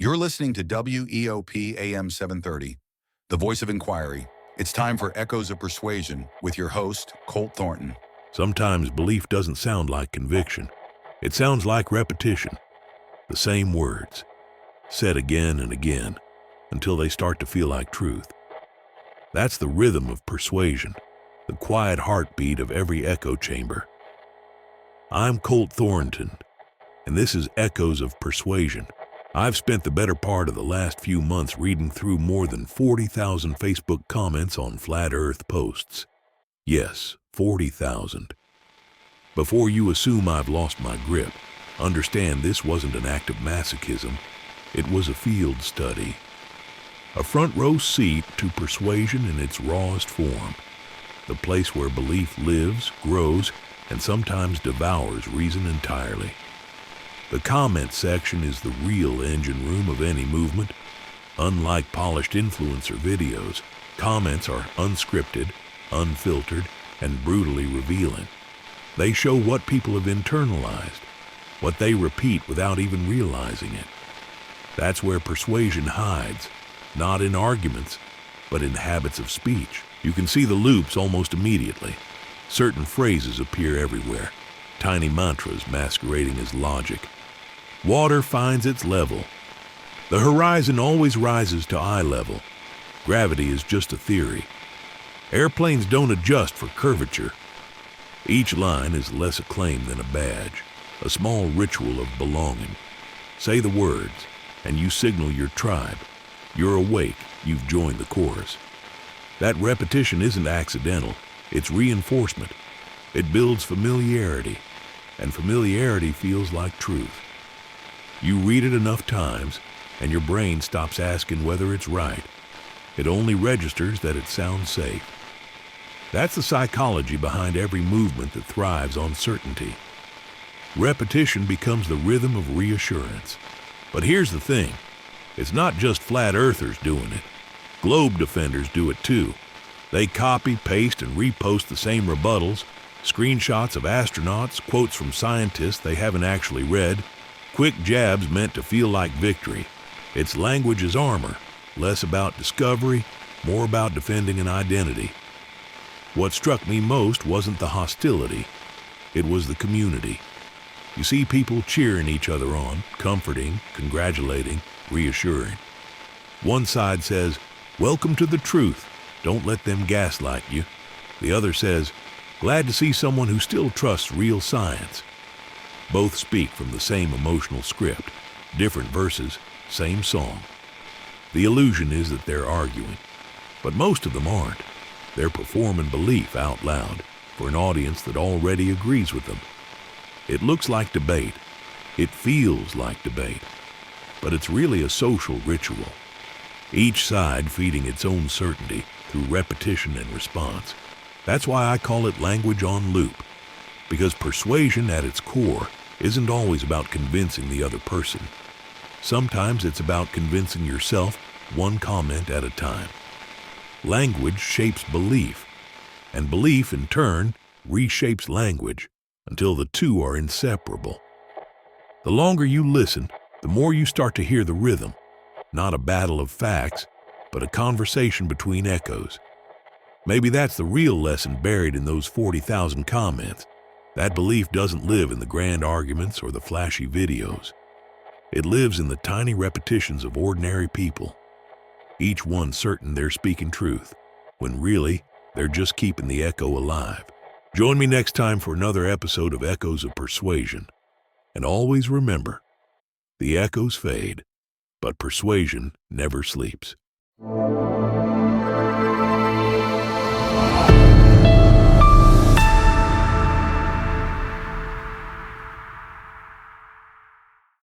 You're listening to WEOP AM 730, the voice of inquiry. It's time for Echoes of Persuasion with your host, Colt Thornton. Sometimes belief doesn't sound like conviction. It sounds like repetition. The same words, said again and again, until they start to feel like truth. That's the rhythm of persuasion, the quiet heartbeat of every echo chamber. I'm Colt Thornton, and this is Echoes of Persuasion. I've spent the better part of the last few months reading through more than 40,000 Facebook comments on Flat Earth posts. Yes, 40,000. Before you assume I've lost my grip, understand this wasn't an act of masochism. It was a field study. A front row seat to persuasion in its rawest form. The place where belief lives, grows, and sometimes devours reason entirely. The comment section is the real engine room of any movement. Unlike polished influencer videos, comments are unscripted, unfiltered, and brutally revealing. They show what people have internalized, what they repeat without even realizing it. That's where persuasion hides, not in arguments, but in habits of speech. You can see the loops almost immediately. Certain phrases appear everywhere, tiny mantras masquerading as logic. Water finds its level. The horizon always rises to eye level. Gravity is just a theory. Airplanes don't adjust for curvature. Each line is less a claim than a badge, a small ritual of belonging. Say the words, and you signal your tribe. You're awake, you've joined the chorus. That repetition isn't accidental. It's reinforcement. It builds familiarity, and familiarity feels like truth. You read it enough times, and your brain stops asking whether it's right. It only registers that it sounds safe. That's the psychology behind every movement that thrives on certainty. Repetition becomes the rhythm of reassurance. But here's the thing. It's not just flat earthers doing it. Globe defenders do it too. They copy, paste, and repost the same rebuttals, screenshots of astronauts, quotes from scientists they haven't actually read, quick jabs meant to feel like victory. It's language as armor, less about discovery, more about defending an identity. What struck me most wasn't the hostility, it was the community. You see people cheering each other on, comforting, congratulating, reassuring. One side says, "Welcome to the truth. Don't let them gaslight you." The other says, "Glad to see someone who still trusts real science." Both speak from the same emotional script, different verses, same song. The illusion is that they're arguing, but most of them aren't. They're performing belief out loud for an audience that already agrees with them. It looks like debate. It feels like debate. But it's really a social ritual. Each side feeding its own certainty through repetition and response. That's why I call it language on loop. Because persuasion at its core isn't always about convincing the other person. Sometimes it's about convincing yourself one comment at a time. Language shapes belief, and belief in turn reshapes language until the two are inseparable. The longer you listen, the more you start to hear the rhythm, not a battle of facts, but a conversation between echoes. Maybe that's the real lesson buried in those 40,000 comments. That belief doesn't live in the grand arguments or the flashy videos. It lives in the tiny repetitions of ordinary people, each one certain they're speaking truth, when really they're just keeping the echo alive. Join me next time for another episode of Echoes of Persuasion. And always remember, the echoes fade, but persuasion never sleeps.